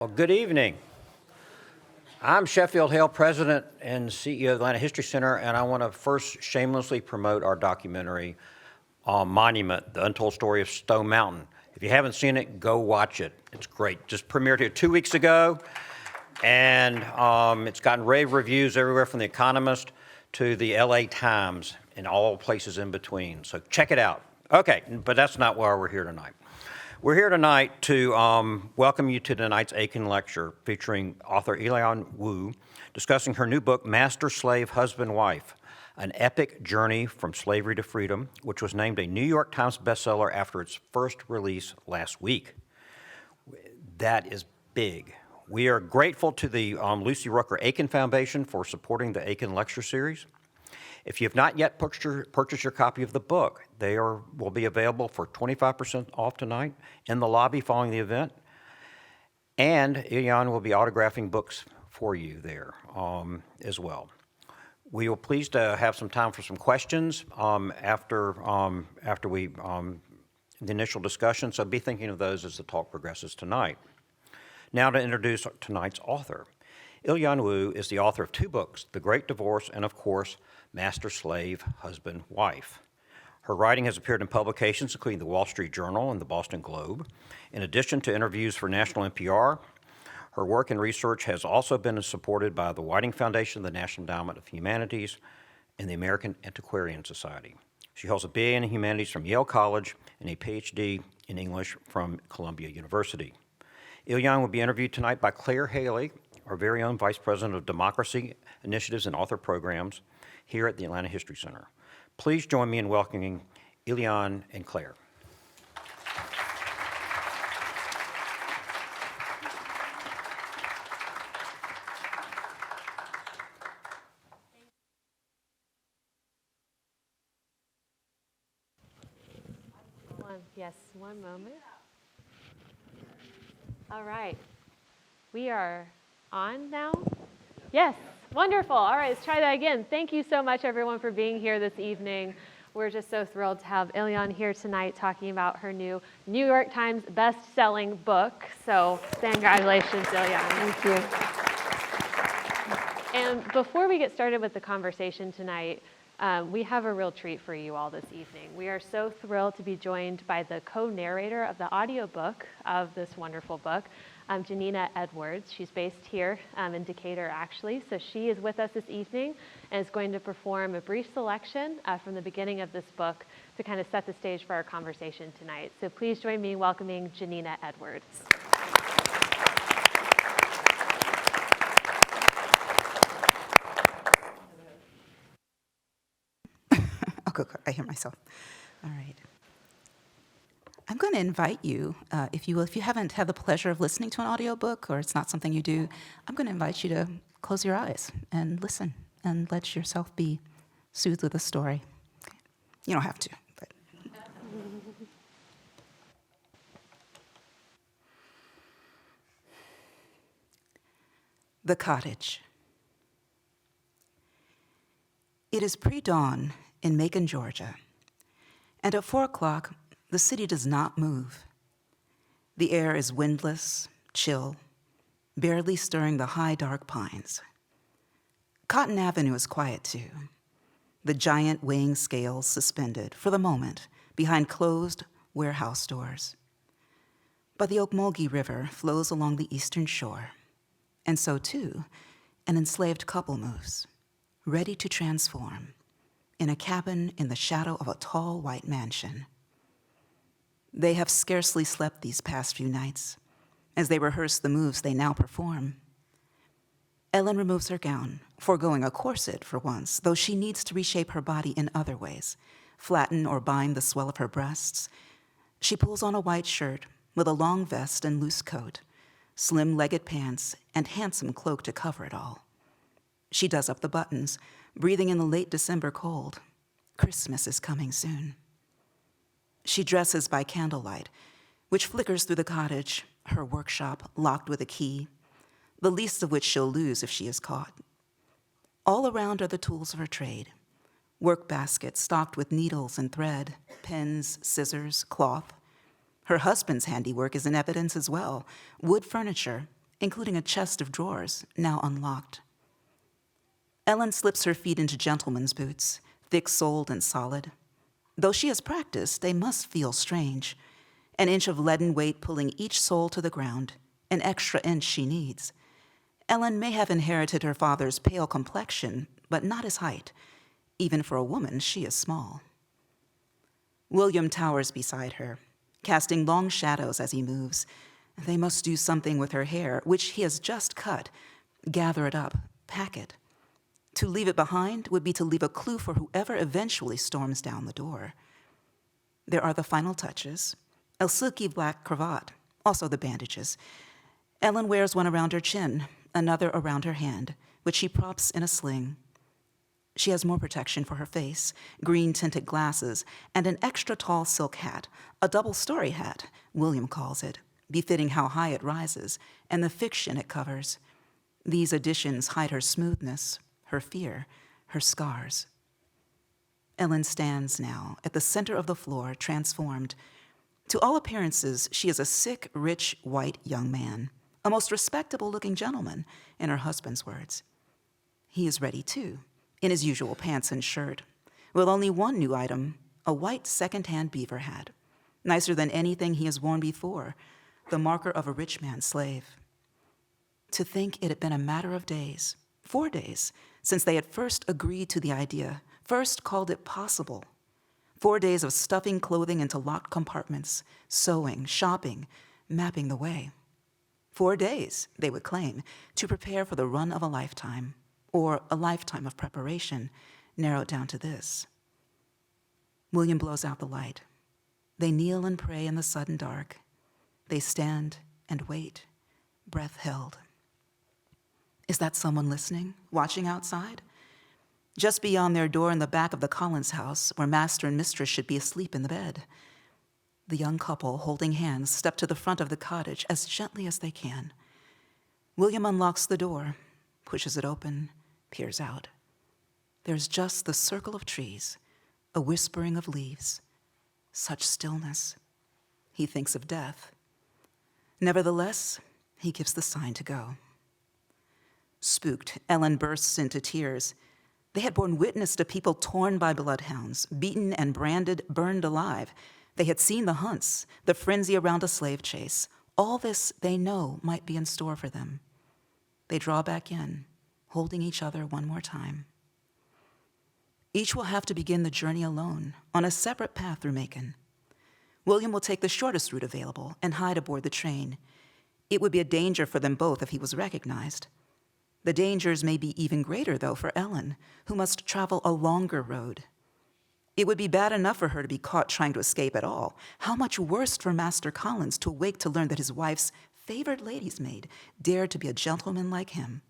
Well, good evening. I'm Sheffield Hale, President and CEO of the Atlanta History Center, and I want to first shamelessly promote our documentary, Monument, The Untold Story of Stone Mountain. If you haven't seen it, go watch it. It's great. Just premiered here 2 weeks ago, and it's gotten rave reviews everywhere from The Economist to the LA Times and all places in between. So check it out. Okay, but that's not why we're here tonight. We're here tonight to welcome you to tonight's Aiken lecture featuring author Ilyon Wu discussing her new book, Master, Slave, Husband, Wife, an epic journey from slavery to freedom, which was named a New York Times bestseller after its first release last week. That is big. We are grateful to the Lucy Rucker Aiken Foundation for supporting the Aiken Lecture Series. If you have not yet purchased your copy of the book, they will be available for 25% off tonight in the lobby following the event. And Ilyon will be autographing books for you there as well. We will pleased to have some time for some questions after the initial discussion, so be thinking of those as the talk progresses tonight. Now to introduce tonight's author. Ilyon Wu is the author of 2 books, The Great Divorce and, of course, Master, Slave, Husband, Wife. Her writing has appeared in publications including the Wall Street Journal and the Boston Globe. In addition to interviews for National NPR, her work and research has also been supported by the Whiting Foundation, the National Endowment of Humanities, and the American Antiquarian Society. She holds a BA in Humanities from Yale College and a PhD in English from Columbia University. Ilyon will be interviewed tonight by Claire Haley, our very own Vice President of Democracy Initiatives and Author Programs here at the Atlanta History Center. Please join me in welcoming Ilyon and Claire. Yes, one moment. All right. We are on now? Yes, wonderful. All right, let's try that again. Thank you so much, everyone, for being here this evening. We're just so thrilled to have Ilyon here tonight talking about her new New York Times best-selling book. So congratulations, Ilyon. Thank you. And before we get started with the conversation tonight, we have a real treat for you all this evening. We are so thrilled to be joined by the co-narrator of the audiobook of this wonderful book, Janina Edwards. She's based here in Decatur, actually. So she is with us this evening and is going to perform a brief selection from the beginning of this book to kind of set the stage for our conversation tonight. So please join me in welcoming Janina Edwards. Oh, I hear myself. All right. I'm going to invite you, if you haven't had the pleasure of listening to an audiobook or it's not something you do, I'm going to invite you to close your eyes and listen and let yourself be soothed with the story. You don't have to, but. The Cottage. It is pre-dawn in Macon, Georgia, and at 4 o'clock, the city does not move. The air is windless, chill, barely stirring the high, dark pines. Cotton Avenue is quiet, too, the giant weighing scales suspended, for the moment, behind closed warehouse doors. But the Ocmulgee River flows along the eastern shore, and so, too, an enslaved couple moves, ready to transform, in a cabin in the shadow of a tall white mansion. They have scarcely slept these past few nights as they rehearse the moves they now perform. Ellen removes her gown, foregoing a corset for once, though she needs to reshape her body in other ways, flatten or bind the swell of her breasts. She pulls on a white shirt with a long vest and loose coat, slim-legged pants, and handsome cloak to cover it all. She does up the buttons, breathing in the late December cold. Christmas is coming soon. She dresses by candlelight, which flickers through the cottage, her workshop locked with a key, the least of which she'll lose if she is caught. All around are the tools of her trade, work baskets stocked with needles and thread, pens, scissors, cloth. Her husband's handiwork is in evidence as well, wood furniture including a chest of drawers now unlocked. Ellen slips her feet into gentleman's boots, thick-soled and solid. Though she has practiced, they must feel strange. An inch of leaden weight pulling each sole to the ground, an extra inch she needs. Ellen may have inherited her father's pale complexion, but not his height. Even for a woman, she is small. William towers beside her, casting long shadows as he moves. They must do something with her hair, which he has just cut, gather it up, pack it. To leave it behind would be to leave a clue for whoever eventually storms down the door. There are the final touches, a silky black cravat, also the bandages. Ellen wears one around her chin, another around her hand, which she props in a sling. She has more protection for her face, green-tinted glasses, and an extra tall silk hat, a double-story hat, William calls it, befitting how high it rises, and the fiction it covers. These additions hide her smoothness, her fear, her scars. Ellen stands now at the center of the floor, transformed. To all appearances, she is a sick, rich, white young man, a most respectable-looking gentleman, in her husband's words. He is ready, too, in his usual pants and shirt, with only one new item, a white second-hand beaver hat, nicer than anything he has worn before, the marker of a rich man's slave. To think it had been a matter of days, 4 days, since they had first agreed to the idea, first called it possible. 4 days of stuffing clothing into locked compartments, sewing, shopping, mapping the way. 4 days, they would claim, to prepare for the run of a lifetime, or a lifetime of preparation, narrowed down to this. William blows out the light. They kneel and pray in the sudden dark. They stand and wait, breath held. Is that someone listening, watching outside? Just beyond their door in the back of the Collins house, where master and mistress should be asleep in the bed. The young couple, holding hands, step to the front of the cottage as gently as they can. William unlocks the door, pushes it open, peers out. There's just the circle of trees, a whispering of leaves. Such stillness. He thinks of death. Nevertheless, he gives the sign to go. Spooked, Ellen bursts into tears. They had borne witness to people torn by bloodhounds, beaten and branded, burned alive. They had seen the hunts, the frenzy around a slave chase. All this they know might be in store for them. They draw back in, holding each other one more time. Each will have to begin the journey alone, on a separate path through Macon. William will take the shortest route available and hide aboard the train. It would be a danger for them both if he was recognized. The dangers may be even greater, though, for Ellen, who must travel a longer road. It would be bad enough for her to be caught trying to escape at all. How much worse for Master Collins to awake to learn that his wife's favored lady's maid dared to be a gentleman like him.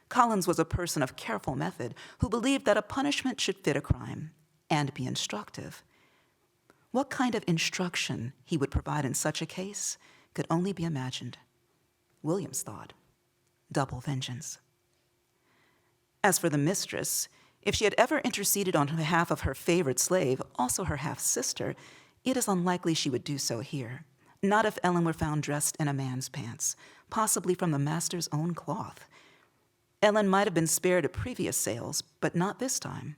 Collins was a person of careful method who believed that a punishment should fit a crime and be instructive. What kind of instruction he would provide in such a case could only be imagined. William's thought, double vengeance. As for the mistress, if she had ever interceded on behalf of her favorite slave, also her half-sister, it is unlikely she would do so here. Not if Ellen were found dressed in a man's pants, possibly from the master's own cloth. Ellen might have been spared at previous sales, but not this time.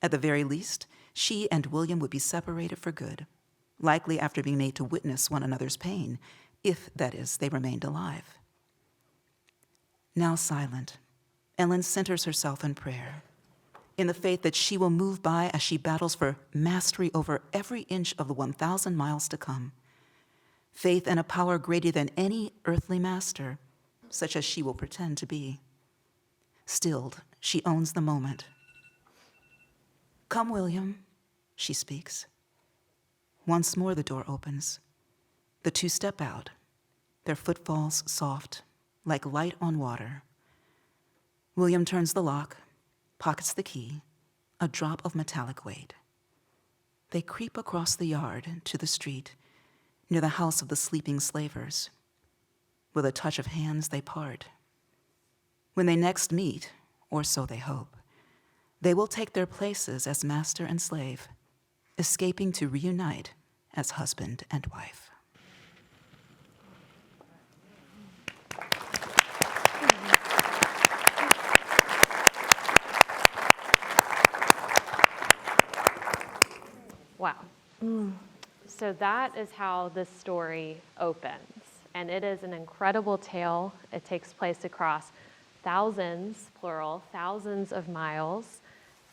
At the very least, she and William would be separated for good, likely after being made to witness one another's pain, if, that is, they remained alive. Now silent, Ellen centers herself in prayer, in the faith that she will move by as she battles for mastery over every inch of the 1,000 miles to come. Faith in a power greater than any earthly master, such as she will pretend to be. Stilled, she owns the moment. "Come, William," she speaks. Once more the door opens. The two step out, their footfalls soft, like light on water. William turns the lock, pockets the key, a drop of metallic weight. They creep across the yard to the street, near the house of the sleeping slavers. With a touch of hands, they part. When they next meet, or so they hope, they will take their places as master and slave, escaping to reunite as husband and wife. Wow. So that is how this story opens. And it is an incredible tale. It takes place across thousands, plural, thousands of miles.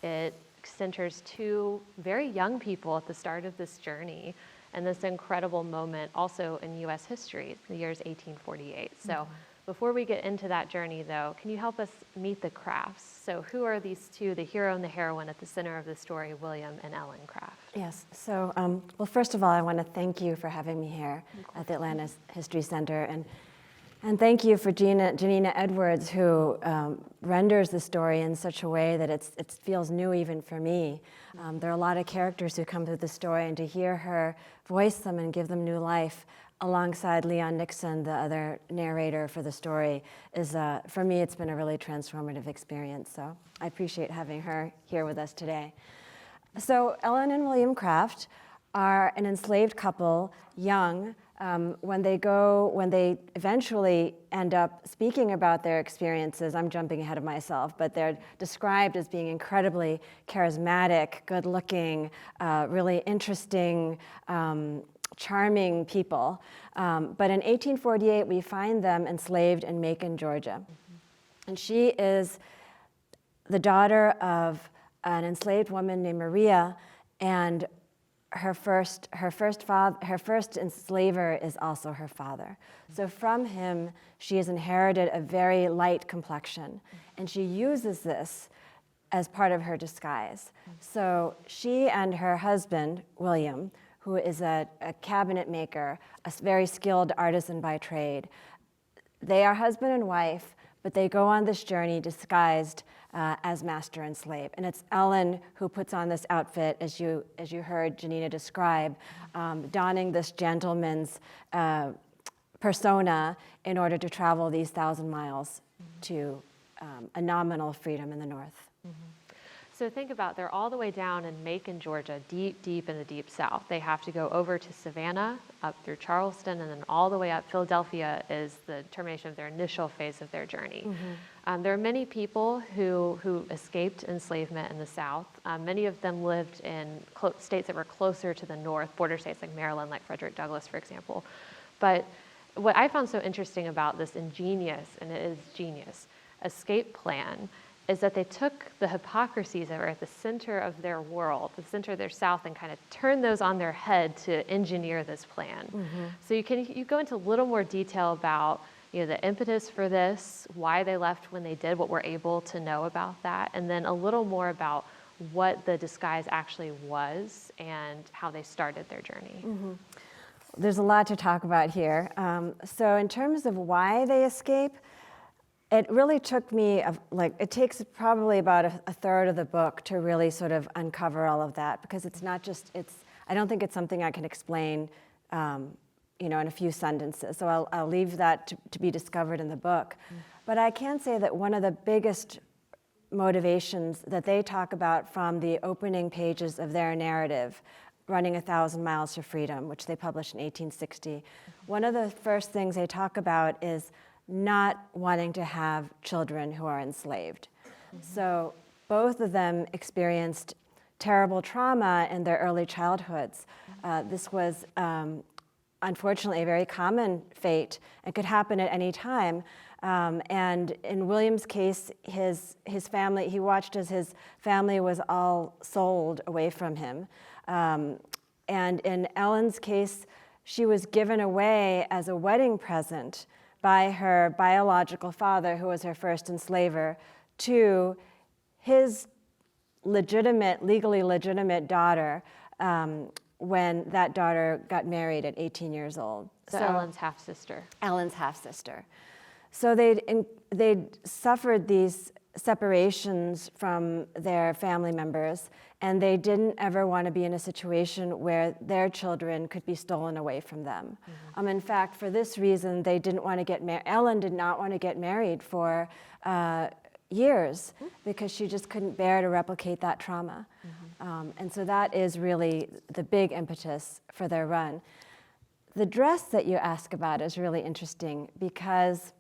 It centers two very young people at the start of this journey and this incredible moment also in U.S. history, the year's 1848. So before we get into that journey, though, can you help us meet the Crafts? So who are these two, the hero and the heroine at the center of the story, William and Ellen Craft? Yes. So, well, first of all, I want to thank you for having me here at the Atlanta History Center, and thank you for Janina Edwards, who renders the story in such a way that it feels new even for me. There are a lot of characters who come through the story, and to hear her voice them and give them new life alongside Leon Nixon, the other narrator for the story, is, for me, it's been a really transformative experience. So I appreciate having her here with us today. So Ellen and William Craft are an enslaved couple, young, when they eventually end up speaking about their experiences. I'm jumping ahead of myself, but they're described as being incredibly charismatic, good-looking, really interesting, charming people. But in 1848, we find them enslaved in Macon, Georgia. And she is the daughter of an enslaved woman named Maria, and her first enslaver is also her father. So from him, she has inherited a very light complexion, and she uses this as part of her disguise. So she and her husband, William, who is a cabinet maker, a very skilled artisan by trade, they are husband and wife, but they go on this journey disguised as master and slave. And it's Ellen who puts on this outfit, as you heard Janina describe, donning this gentleman's persona in order to travel these 1,000 miles to a nominal freedom in the north. So think about, they're all the way down in Macon, Georgia, deep, deep in the deep south. They have to go over to Savannah, up through Charleston, and then all the way up. Philadelphia is the termination of their initial phase of their journey. There are many people who escaped enslavement in the South. Many of them lived in states that were closer to the north, border states like Maryland, like Frederick Douglass, for example. But what I found so interesting about this ingenious, and it is genius, escape plan is that they took the hypocrisies that were at the center of their world, the center of their South, and kind of turned those on their head to engineer this plan. So you go into a little more detail about the impetus for this, why they left when they did, what we're able to know about that, and then a little more about what the disguise actually was and how they started their journey. There's a lot to talk about here. So in terms of why they escape, it really took me, it takes probably about a third of the book to really sort of uncover all of that, because it's not just, I don't think it's something I can explain, in a few sentences. So I'll leave that to be discovered in the book. But I can say that one of the biggest motivations that they talk about from the opening pages of their narrative, Running 1,000 Miles to Freedom, which they published in 1860, one of the first things they talk about is not wanting to have children who are enslaved. So both of them experienced terrible trauma in their early childhoods. This was unfortunately a very common fate and could happen at any time. And in William's case, his family, he watched as his family was all sold away from him. And in Ellen's case, she was given away as a wedding present by her biological father, who was her first enslaver, to his legally legitimate daughter when that daughter got married at 18 years old. So Ellen's half-sister. Ellen's half-sister. So they'd suffered these separations from their family members, and they didn't ever want to be in a situation where their children could be stolen away from them. In fact, for this reason, they didn't want to get married. Ellen did not want to get married for years because she just couldn't bear to replicate that trauma. And so that is really the big impetus for their run. The dress that you ask about is really interesting because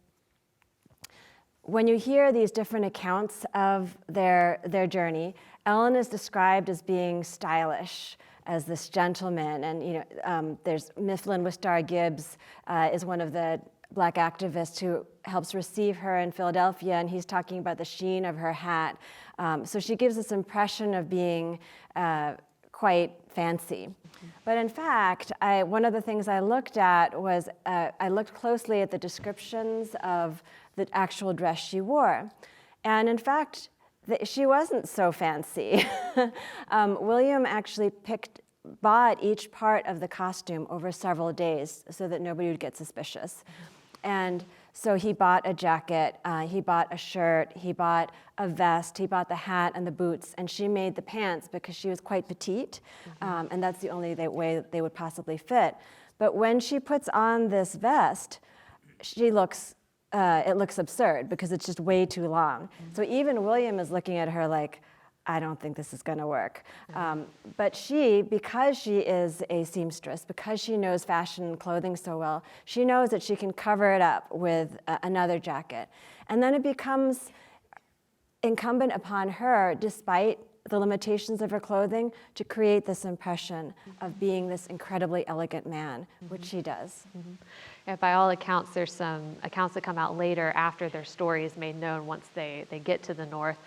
when you hear these different accounts of their journey, Ellen is described as being stylish as this gentleman. And there's Mifflin Wistar Gibbs is one of the Black activists who helps receive her in Philadelphia, and he's talking about the sheen of her hat. So she gives this impression of being quite fancy. But in fact, one of the things I looked at was I looked closely at the descriptions of the actual dress she wore. And in fact, she wasn't so fancy. William actually bought each part of the costume over several days so that nobody would get suspicious. And so he bought a jacket, he bought a shirt, he bought a vest, he bought the hat and the boots, and she made the pants because she was quite petite, and that's the only way they would possibly fit. But when she puts on this vest, it looks absurd because it's just way too long. So even William is looking at her like, I don't think this is going to work. But because she is a seamstress, because she knows fashion and clothing so well, she knows that she can cover it up with another jacket. And then it becomes incumbent upon her, despite the limitations of her clothing, to create this impression of being this incredibly elegant man, which she does. Yeah, by all accounts, there's some accounts that come out later after their story is made known once they get to the North,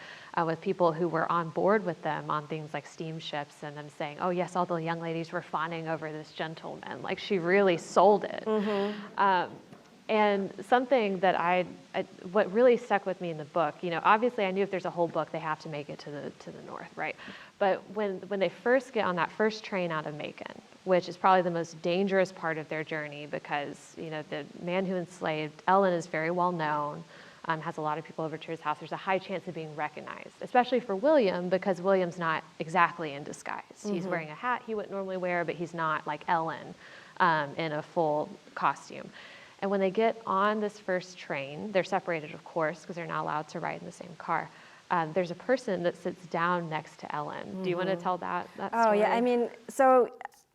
with people who were on board with them on things like steamships, and them saying, oh yes, all the young ladies were fawning over this gentleman. Like, she really sold it. And something that what really stuck with me in the book, obviously I knew if there's a whole book, they have to make it to the North, right? But when they first get on that first train out of Macon, which is probably the most dangerous part of their journey, because the man who enslaved Ellen is very well known, has a lot of people over to his house. There's a high chance of being recognized, especially for William, because William's not exactly in disguise. He's wearing a hat he wouldn't normally wear, but he's not like Ellen in a full costume. And when they get on this first train, they're separated, of course, because they're not allowed to ride in the same car. There's a person that sits down next to Ellen. Do you want to tell that story? Oh, yeah. I mean, so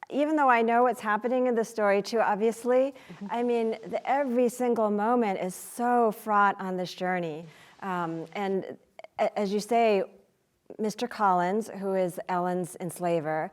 even though I know what's happening in the story too, obviously, I mean, every single moment is so fraught on this journey. And as you say, Mr. Collins, who is Ellen's enslaver,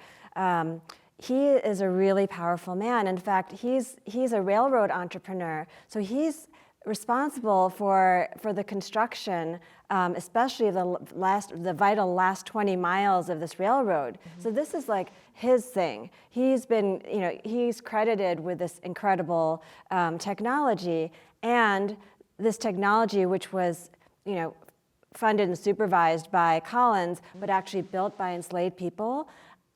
he is a really powerful man. In fact, he's a railroad entrepreneur, so he's responsible for the construction, especially the vital last 20 miles of this railroad. So this is like his thing. He's been, he's credited with this incredible technology, and this technology, which was, funded and supervised by Collins, but actually built by enslaved people.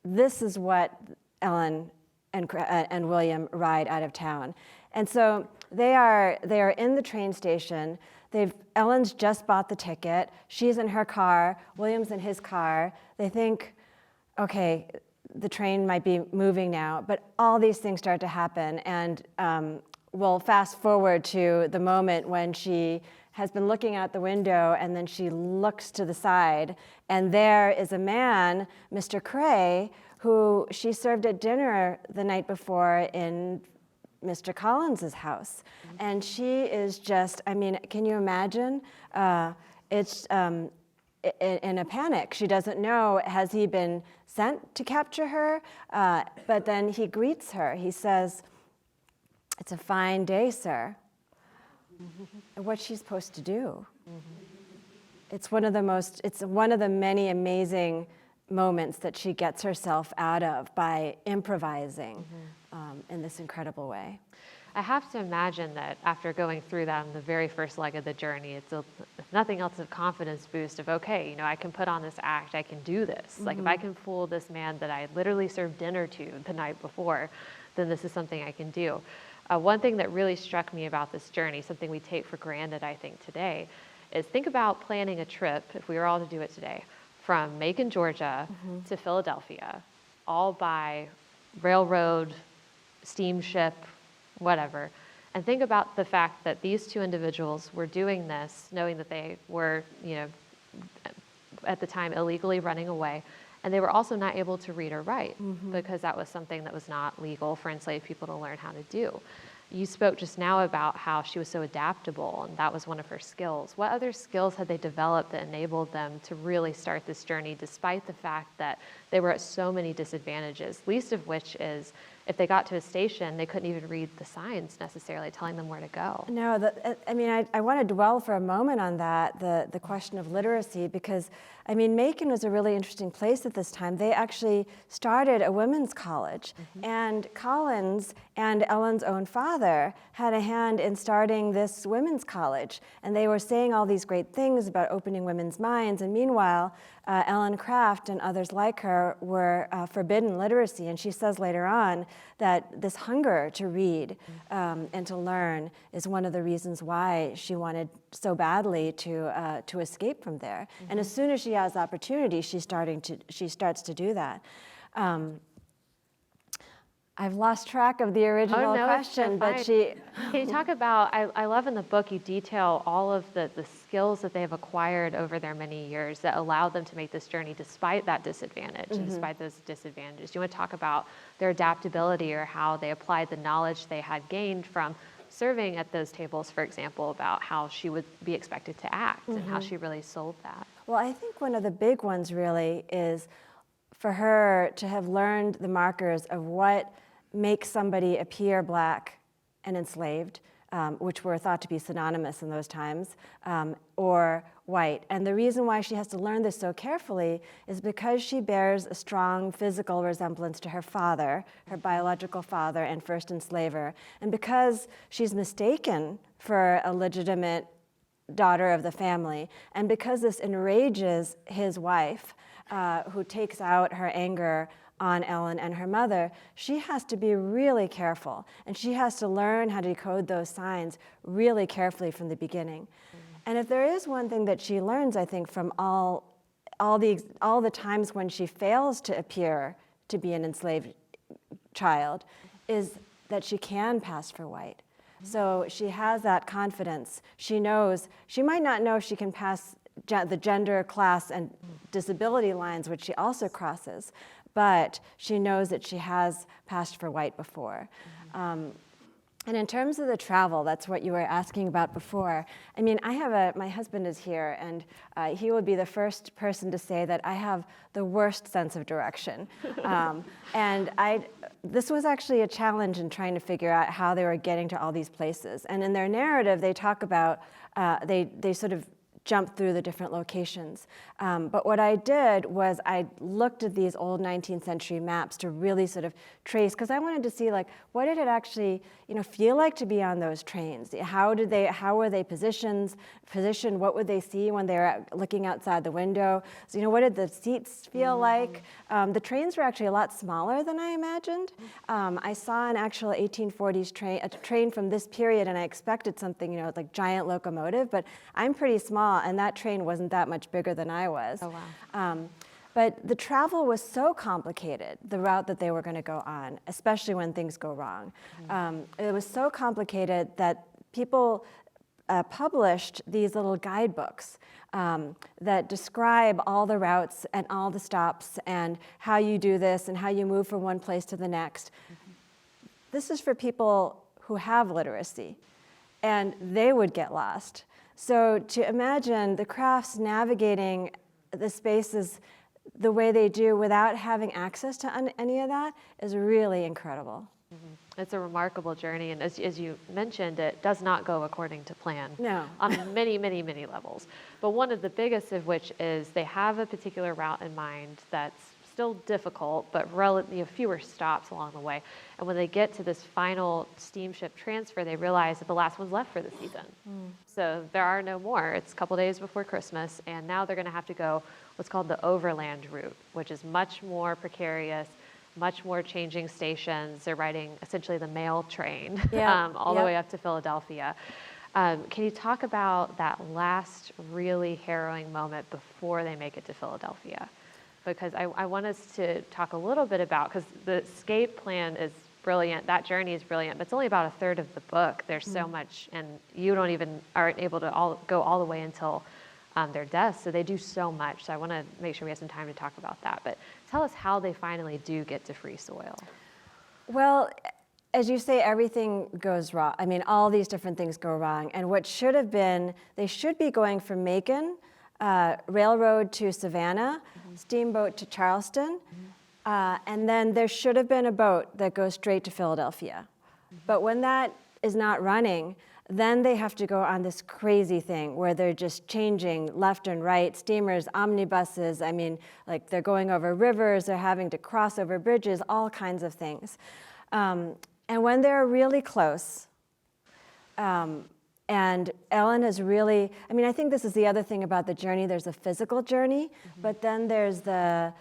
This is what Ellen and William ride out of town. And so they are in the train station. Ellen's just bought the ticket. She's in her car. William's in his car. They think, okay, the train might be moving now. But all these things start to happen. And we'll fast forward to the moment when she has been looking out the window, and then she looks to the side. And there is a man, Mr. Cray, who she served at dinner the night before in Mr. Collins's house. And she is just, I mean, can you imagine? It's in a panic. She doesn't know, has he been sent to capture her? But then he greets her. He says, "It's a fine day, sir." And what's she supposed to do? It's one of the many amazing moments that she gets herself out of by improvising in this incredible way. I have to imagine that after going through that on the very first leg of the journey, it's if nothing else, a confidence boost of, okay, I can put on this act, I can do this. Like, if I can fool this man that I literally served dinner to the night before, then this is something I can do. One thing that really struck me about this journey, something we take for granted, I think, today, is think about planning a trip, if we were all to do it today, from Macon, Georgia to Philadelphia, all by railroad, steamship, whatever. And think about the fact that these two individuals were doing this, knowing that they were, at the time illegally running away, and they were also not able to read or write because that was something that was not legal for enslaved people to learn how to do. You spoke just now about how she was so adaptable, and that was one of her skills. What other skills had they developed that enabled them to really start this journey, despite the fact that they were at so many disadvantages, least of which is if they got to a station, they couldn't even read the signs necessarily telling them where to go? No, I want to dwell for a moment on that, the question of literacy, because, Macon was a really interesting place at this time. They actually started a women's college, and Collins and Ellen's own father had a hand in starting this women's college, and they were saying all these great things about opening women's minds, and meanwhile, Ellen Craft and others like her were forbidden literacy, and she says later on that this hunger to read and to learn is one of the reasons why she wanted so badly to escape from there. And as soon as she has the opportunity, she starts to do that. I've lost track of the original question, but Can you talk about, I love in the book you detail all of the skills that they have acquired over their many years that allowed them to make this journey despite that disadvantage and despite those disadvantages. Do you want to talk about their adaptability or how they applied the knowledge they had gained from serving at those tables, for example, about how she would be expected to act and how she really sold that? Well, I think one of the big ones really is for her to have learned the markers of what makes somebody appear black and enslaved, which were thought to be synonymous in those times, or white. And the reason why she has to learn this so carefully is because she bears a strong physical resemblance to her father, her biological father and first enslaver, and because she's mistaken for a legitimate daughter of the family, and because this enrages his wife, who takes out her anger on Ellen and her mother, she has to be really careful, and she has to learn how to decode those signs really carefully from the beginning. And if there is one thing that she learns, I think, from all the times when she fails to appear to be an enslaved child, is that she can pass for white. So she has that confidence. She knows, she might not know if she can pass the gender, class, and disability lines, which she also crosses, but she knows that she has passed for white before. And in terms of the travel, that's what you were asking about before. My husband is here, and he would be the first person to say that I have the worst sense of direction. This was actually a challenge in trying to figure out how they were getting to all these places. And in their narrative, they talk about, they sort of jump through the different locations. But what I did was I looked at these old 19th century maps to really sort of trace, because I wanted to see, like, what did it actually feel like to be on those trains? How were they positioned? What would they see when they were looking outside the window? So, what did the seats feel like? The trains were actually a lot smaller than I imagined. I saw an actual 1840s train, a train from this period, and I expected something, like giant locomotive, but I'm pretty small, and that train wasn't that much bigger than I was. Oh, wow. But the travel was so complicated, the route that they were going to go on, especially when things go wrong. It was so complicated that people published these little guidebooks that describe all the routes and all the stops and how you do this and how you move from one place to the next. This is for people who have literacy, and they would get lost. So to imagine the Crafts navigating the spaces the way they do without having access to any of that is really incredible. It's a remarkable journey, and as you mentioned, it does not go according to plan. No. On many, many, many levels. But one of the biggest of which is they have a particular route in mind that's still difficult, but fewer stops along the way. And when they get to this final steamship transfer, they realize that the last one's left for the season. So there are no more. It's a couple days before Christmas, and now they're going to have to go what's called the overland route, which is much more precarious, much more changing stations. They're riding essentially the mail train all the way up to Philadelphia. Can you talk about that last really harrowing moment before they make it to Philadelphia? Because I want us to talk a little bit about, because the escape plan is brilliant, that journey is brilliant, but it's only about a third of the book. There's so much, and you aren't able to go all the way until their deaths, so they do so much. So I want to make sure we have some time to talk about that. But tell us how they finally do get to free soil. Well, as you say, everything goes wrong. I mean, all these different things go wrong. And what should have been, they should be going from Macon, railroad to Savannah, steamboat to Charleston, and then there should have been a boat that goes straight to Philadelphia. But when that is not running, then they have to go on this crazy thing where they're just changing left and right, steamers, omnibuses. I mean, like they're going over rivers, they're having to cross over bridges, all kinds of things. And when they're really close, and Ellen is really, I mean, I think this is the other thing about the journey. There's a physical journey, but then there's the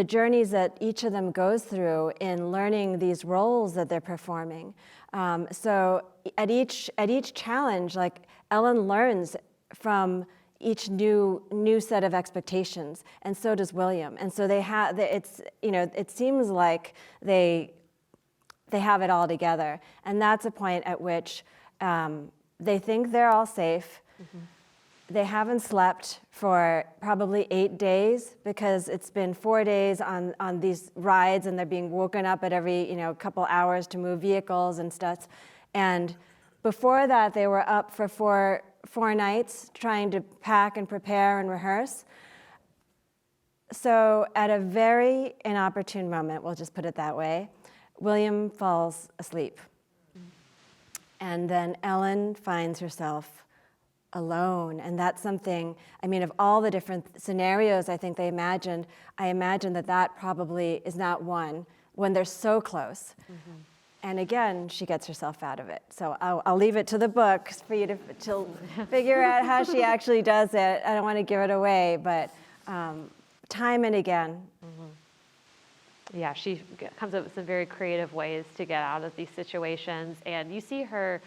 journeys that each of them goes through in learning these roles that they're performing. So at each challenge, like Ellen learns from each new set of expectations, and so does William. And so they have, it's, you know, it seems like they have it all together. And that's a point at which they think they're all safe. They haven't slept for probably 8 days because it's been 4 days on these rides, and they're being woken up at every couple hours to move vehicles and stuff. And before that, they were up for four nights trying to pack and prepare and rehearse. So at a very inopportune moment, we'll just put it that way, William falls asleep. And then Ellen finds herself alone. And that's something, I mean, of all the different scenarios I think they imagined, I imagine that probably is not one when they're so close. And again, she gets herself out of it. So I'll leave it to the book for you to figure out how she actually does it. I don't want to give it away, but time and again. Yeah, she comes up with some very creative ways to get out of these situations. And you see her,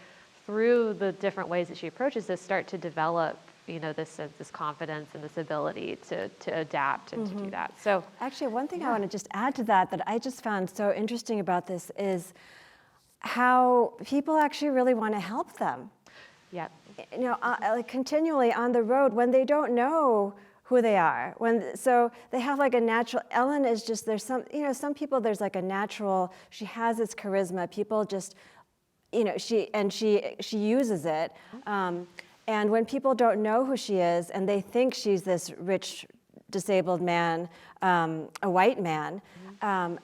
through the different ways that she approaches this, start to develop, this confidence and this ability to adapt and to do that. So actually, one thing I want to just add to that I just found so interesting about this is how people actually really want to help them. Yeah. Like continually on the road when they don't know who they are. So they have like a natural, Ellen is just, there's some people, there's like a natural, she has this charisma. People just, she uses it. And when people don't know who she is and they think she's this rich, disabled man, a white man,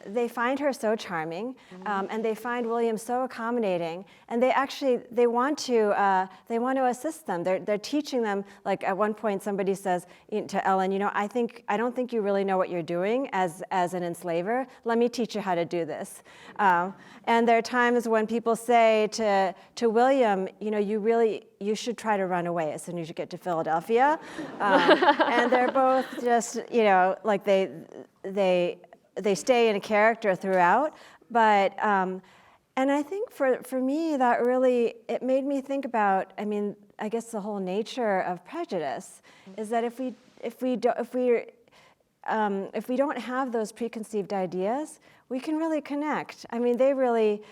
they find her so charming, and they find William so accommodating, and they want to assist them. They're teaching them. Like at one point, somebody says to Ellen, I don't think you really know what you're doing as an enslaver. Let me teach you how to do this. And there are times when people say to William, you should try to run away as soon as you get to Philadelphia. And they're both just, like they stay in a character throughout. But, and I think for me, that really, it made me think about, I guess the whole nature of prejudice is that if we don't have those preconceived ideas, we can really connect. They really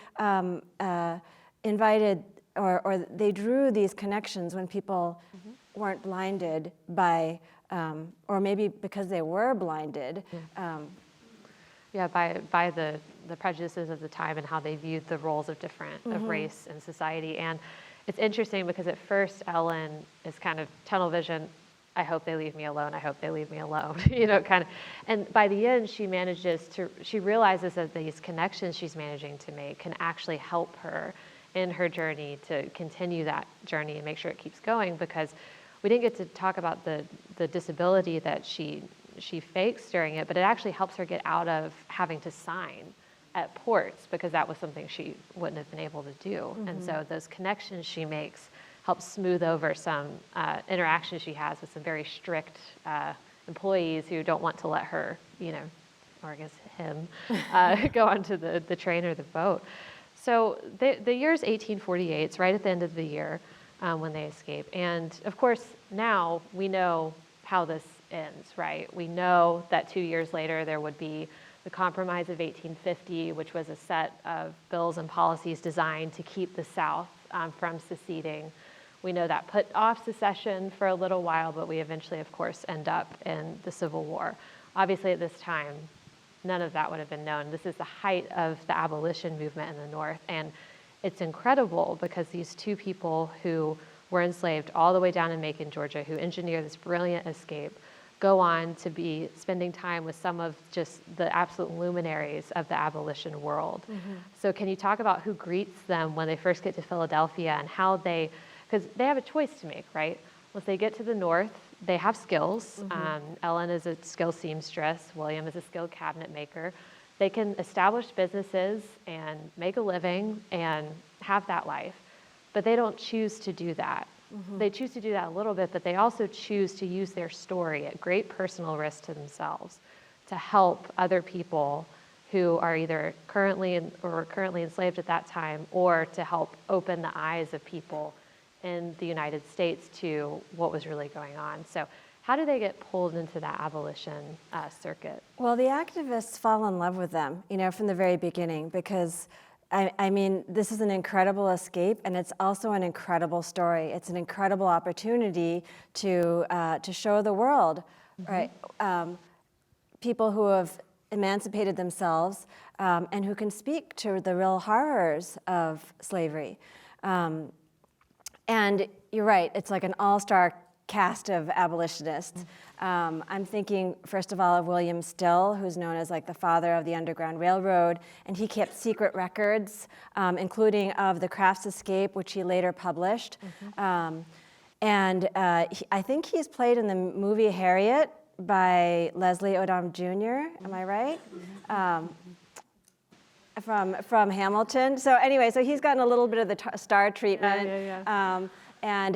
invited or they drew these connections when people weren't blinded by, or maybe because they were blinded. By the prejudices of the time and how they viewed the roles of of race and society. And it's interesting because at first Ellen is kind of tunnel vision. I hope they leave me alone. I hope they leave me alone. Kind of. And by the end, she realizes that these connections she's managing to make can actually help her in her journey to continue that journey and make sure it keeps going, because we didn't get to talk about the disability that she fakes during it, but it actually helps her get out of having to sign at ports, because that was something she wouldn't have been able to do. And so those connections she makes help smooth over some interactions she has with some very strict employees who don't want to let her, or I guess him, go onto the train or the boat. So the year's 1848, it's right at the end of the year when they escape. And of course, now we know how this ends, right? We know that 2 years later there would be the Compromise of 1850, which was a set of bills and policies designed to keep the South from seceding. We know that put off secession for a little while, but we eventually, of course, end up in the Civil War. Obviously, at this time, none of that would have been known. This is the height of the abolition movement in the North. And it's incredible because these two people who were enslaved all the way down in Macon, Georgia, who engineered this brilliant escape, go on to be spending time with some of just the absolute luminaries of the abolition world. So can you talk about who greets them when they first get to Philadelphia and how because they have a choice to make, right? Once they get to the North, they have skills. Ellen is a skilled seamstress. William is a skilled cabinet maker. They can establish businesses and make a living and have that life, but they don't choose to do that. They choose to do that a little bit, but they also choose to use their story at great personal risk to themselves to help other people who are either currently enslaved at that time, or to help open the eyes of people in the United States to what was really going on. So how do they get pulled into that abolition circuit? Well, the activists fall in love with them, from the very beginning, because I mean, this is an incredible escape, and it's also an incredible story. It's an incredible opportunity to show the world, right? People who have emancipated themselves and who can speak to the real horrors of slavery. And you're right, it's like an all-star cast of abolitionists. I'm thinking, first of all, of William Still, who's known as like the father of the Underground Railroad, and he kept secret records, including of the Crafts escape, which he later published. I think he's played in the movie Harriet by Leslie Odom Jr., am I right? From Hamilton. So anyway, so he's gotten a little bit of the star treatment. And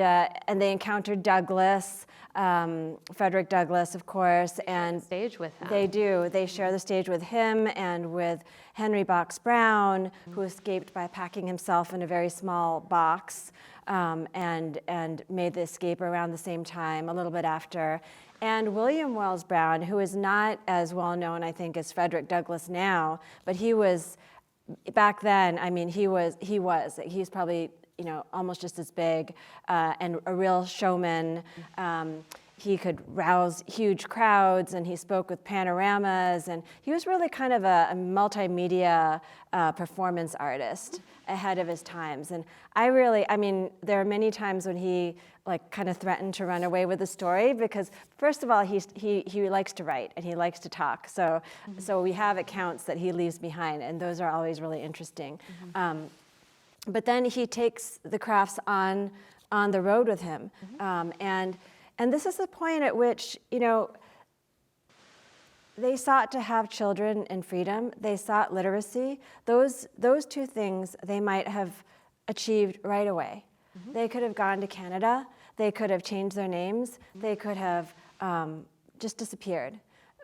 they encountered Douglass, Frederick Douglass, of course, and Stage with him. They do. They share the stage with him and with Henry Box Brown, who escaped by packing himself in a very small box, and made the escape around the same time, a little bit after. And William Wells Brown, who is not as well known, I think, as Frederick Douglass now, but he was back then. I mean, he's probably almost just as big, and a real showman. He could rouse huge crowds, and he spoke with panoramas, and he was really kind of a multimedia performance artist ahead of his times. And I mean, there are many times when he kind of threatened to run away with the story, because first of all, he likes to write and he likes to talk. So we have accounts that he leaves behind, and those are always really interesting. But then he takes the Crafts on the road with him. And this is the point at which, they sought to have children and freedom. They sought literacy. Those two things they might have achieved right away. They could have gone to Canada. They could have changed their names. They could have just disappeared.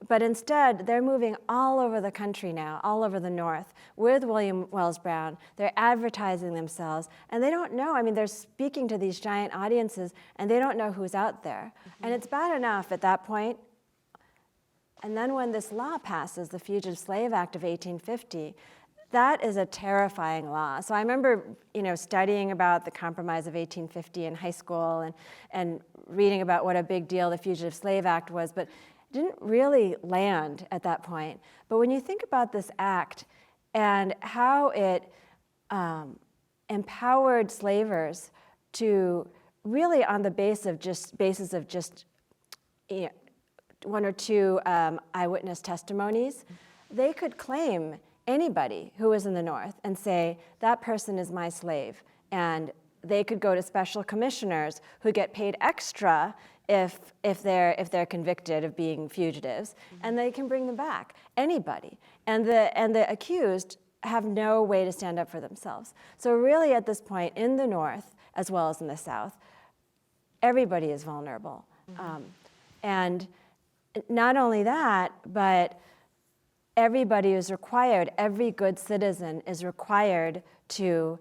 But instead, they're moving all over the country now, all over the North, with William Wells Brown. They're advertising themselves, and they don't know. I mean, they're speaking to these giant audiences, and they don't know who's out there. And it's bad enough at that point. And then when this law passes, the Fugitive Slave Act of 1850, that is a terrifying law. So I remember, studying about the Compromise of 1850 in high school, and reading about what a big deal the Fugitive Slave Act was, but didn't really land at that point. But when you think about this act and how it empowered slavers to really, on the basis of just one or two eyewitness testimonies, they could claim anybody who was in the North and say, that person is my slave. And they could go to special commissioners who get paid extra if they're convicted of being fugitives, and they can bring them back, anybody. And the accused have no way to stand up for themselves. So really at this point, in the North, as well as in the South, everybody is vulnerable. And not only that, but everybody is required, every good citizen is required to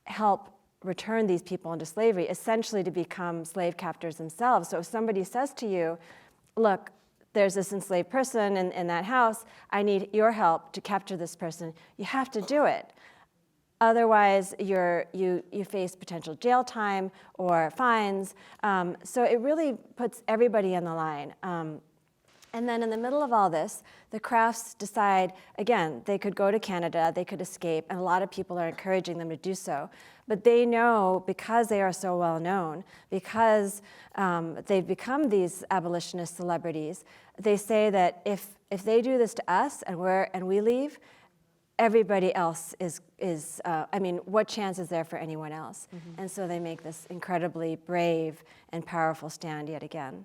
help return these people into slavery, essentially to become slave captors themselves. So if somebody says to you, look, there's this enslaved person in that house, I need your help to capture this person, you have to do it. Otherwise, you face potential jail time or fines. So it really puts everybody on the line. And then in the middle of all this, the Crafts decide, again, they could go to Canada, they could escape, and a lot of people are encouraging them to do so. But they know, because they are so well known, because they've become these abolitionist celebrities, they say that if they do this to us and we leave, everybody else is I mean, what chance is there for anyone else? And so they make this incredibly brave and powerful stand yet again.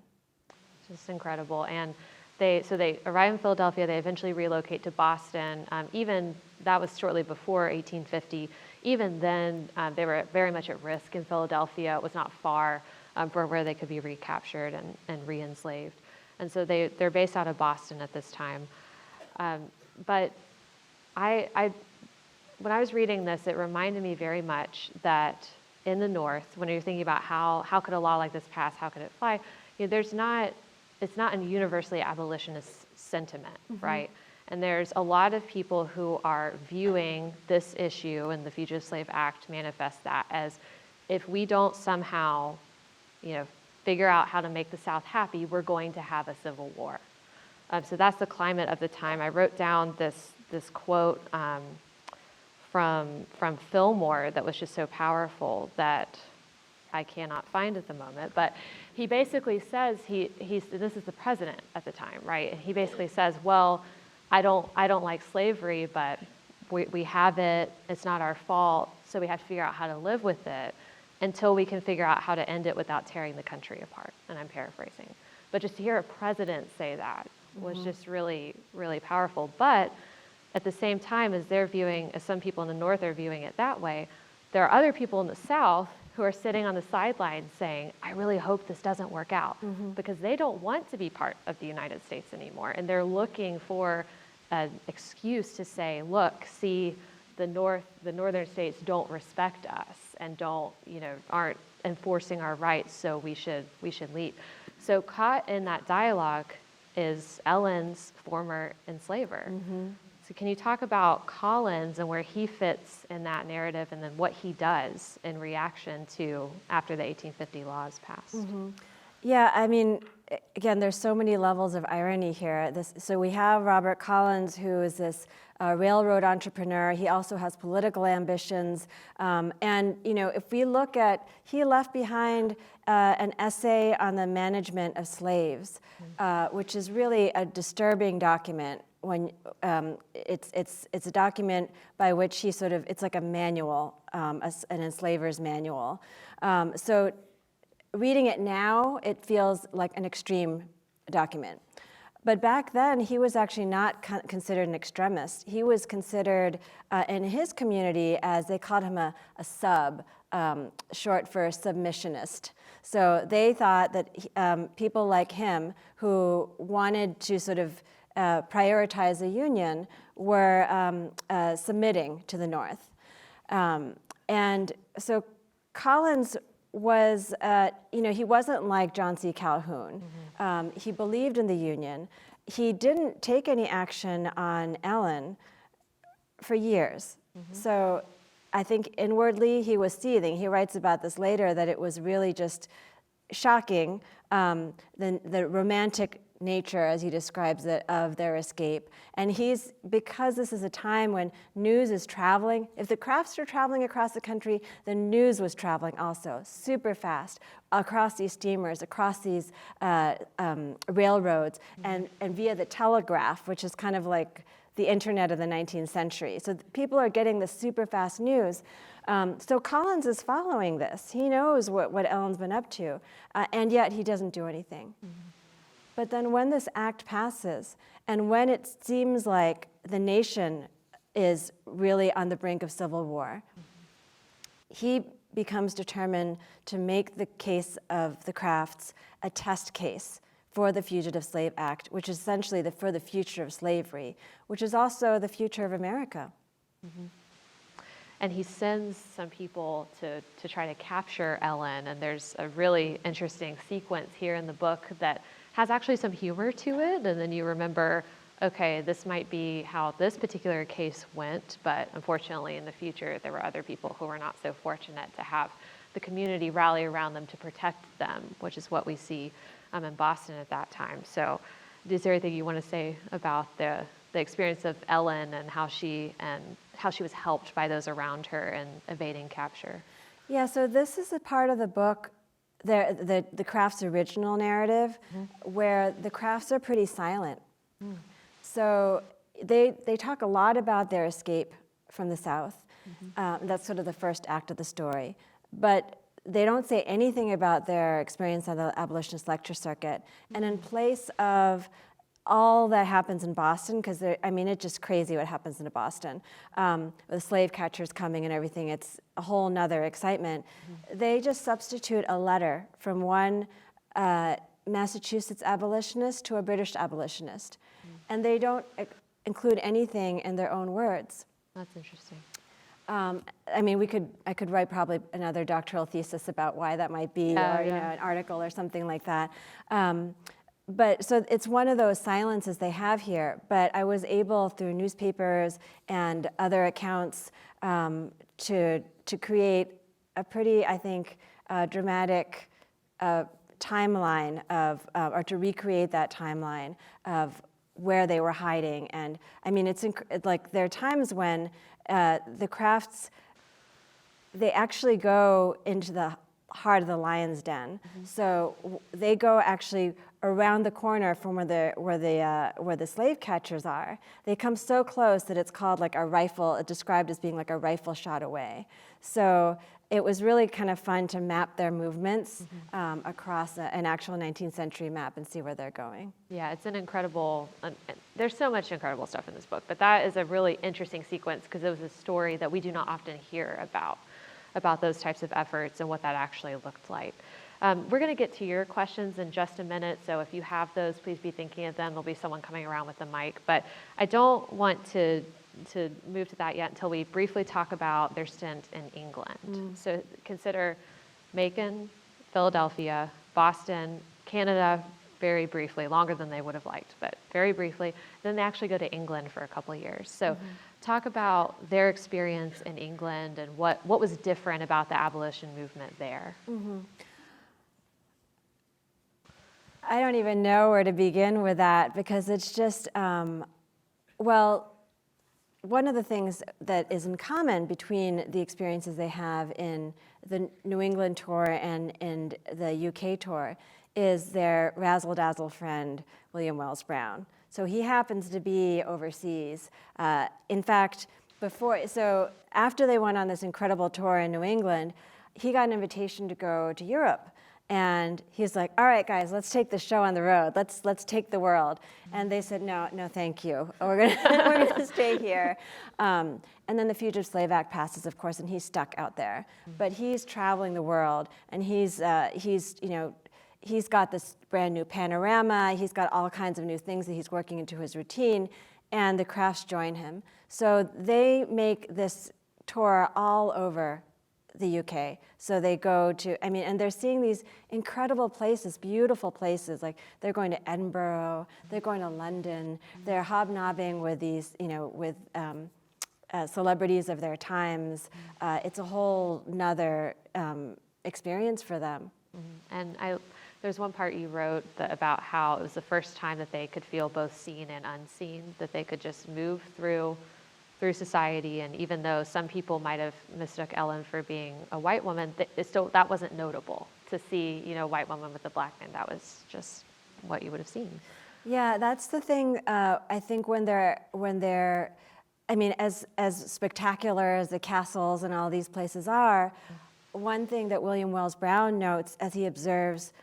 Just incredible. And they arrive in Philadelphia. They eventually relocate to Boston. Even that was shortly before 1850. Even then, they were very much at risk in Philadelphia. It was not far from where they could be recaptured and re-enslaved. And so they're based out of Boston at this time. But when I was reading this, it reminded me very much that in the North, when you're thinking about how could a law like this pass, how could it fly, it's not a universally abolitionist sentiment, right? And there's a lot of people who are viewing this issue and the Fugitive Slave Act manifests that as, if we don't somehow, figure out how to make the South happy, we're going to have a civil war. So that's the climate of the time. I wrote down this quote from Fillmore that was just so powerful that I cannot find at the moment, but he basically says this is the president at the time, right? And he basically says, well, I don't like slavery, but we have it. It's not our fault, so we have to figure out how to live with it until we can figure out how to end it without tearing the country apart. And I'm paraphrasing, but just to hear a president say that was just really, really powerful. But at the same time, as some people in the North are viewing it that way, there are other people in the South who are sitting on the sidelines saying, I really hope this doesn't work out, because they don't want to be part of the United States anymore. And they're looking for an excuse to say, look, see, the northern states don't respect us and aren't enforcing our rights, so we should leave. So caught in that dialogue is Ellen's former enslaver. So can you talk about Collins and where he fits in that narrative, and then what he does in reaction to after the 1850 laws passed? Yeah, I mean, again, there's so many levels of irony here. So we have Robert Collins, who is this railroad entrepreneur. He also has political ambitions. And, if we look at, he left behind an essay on the management of slaves, which is really a disturbing document. When it's a document by which he it's like a manual, an enslaver's manual. So reading it now, it feels like an extreme document. But back then, he was actually not considered an extremist. He was considered in his community, as they called him, a sub, short for submissionist. So they thought that people like him who wanted to prioritize the Union were submitting to the North. And so Collins was, he wasn't like John C. Calhoun. He believed in the Union. He didn't take any action on Ellen for years. So I think inwardly he was seething. He writes about this later, that it was really just shocking, the romantic nature, as he describes it, of their escape. And because this is a time when news is traveling, if the Crafts are traveling across the country, the news was traveling also, super fast, across these steamers, across these railroads, and via the telegraph, which is kind of like the internet of the 19th century. So people are getting the super fast news. So Collins is following this. He knows what Ellen's been up to, and yet he doesn't do anything. But then when this act passes, and when it seems like the nation is really on the brink of civil war, he becomes determined to make the case of the Crafts a test case for the Fugitive Slave Act, which is essentially for the future of slavery, which is also the future of America. And he sends some people to try to capture Ellen, and there's a really interesting sequence here in the book that has actually some humor to it, and then you remember, okay, this might be how this particular case went, but unfortunately in the future there were other people who were not so fortunate to have the community rally around them to protect them, which is what we see in Boston at that time. So is there anything you want to say about the experience of Ellen and how she was helped by those around her in evading capture? Yeah, so this is a part of the book, the Crafts' original narrative, where the Crafts are pretty silent. So they talk a lot about their escape from the South. That's sort of the first act of the story. But they don't say anything about their experience on the abolitionist lecture circuit. And in place of all that happens in Boston, because it's just crazy what happens in Boston, with slave catchers coming and everything, it's a whole nother excitement. They just substitute a letter from one Massachusetts abolitionist to a British abolitionist. And they don't include anything in their own words. That's interesting. I could write probably another doctoral thesis about why that might be, or an article or something like that. But so it's one of those silences they have here. But I was able, through newspapers and other accounts, to create a pretty, I think, dramatic timeline of, or to recreate that timeline of where they were hiding. And it's like there are times when the Crafts, they actually go into the heart of the lion's den. So they go actually around the corner from where the slave catchers are. They come so close that it's called like a rifle, described as being like a rifle shot away. So it was really kind of fun to map their movements across an actual 19th century map and see where they're going. Yeah, it's an incredible, there's so much incredible stuff in this book, but that is a really interesting sequence because it was a story that we do not often hear about those types of efforts and what that actually looked like. We're going to get to your questions in just a minute, so if you have those, please be thinking of them. There'll be someone coming around with the mic, but I don't want to move to that yet until we briefly talk about their stint in England. So consider Macon, Philadelphia, Boston, Canada, very briefly, longer than they would have liked, but very briefly. Then they actually go to England for a couple of years. So talk about their experience in England and what was different about the abolition movement there. I don't even know where to begin with that because it's just, one of the things that is in common between the experiences they have in the New England tour and in the UK tour is their razzle-dazzle friend, William Wells Brown. So he happens to be overseas. In fact, after they went on this incredible tour in New England, he got an invitation to go to Europe. And he's like, all right, guys, let's take the show on the road. Let's take the world. And they said, no, thank you. We're gonna stay here. And then the Fugitive Slave Act passes, of course, and he's stuck out there. But he's traveling the world, and he's got this brand new panorama. He's got all kinds of new things that he's working into his routine, and the Crafts join him. So they make this tour all over the UK. So they go to, and they're seeing these incredible places, beautiful places. Like they're going to Edinburgh, they're going to London, they're hobnobbing with these, with celebrities of their times. It's a whole nother experience for them. And there's one part you wrote about how it was the first time that they could feel both seen and unseen, that they could just move through society, and even though some people might have mistook Ellen for being a white woman, that wasn't notable to see, a white woman with a black man. That was just what you would have seen. Yeah, that's the thing. I think when they're, as spectacular as the castles and all these places are, one thing that William Wells Brown notes as he observes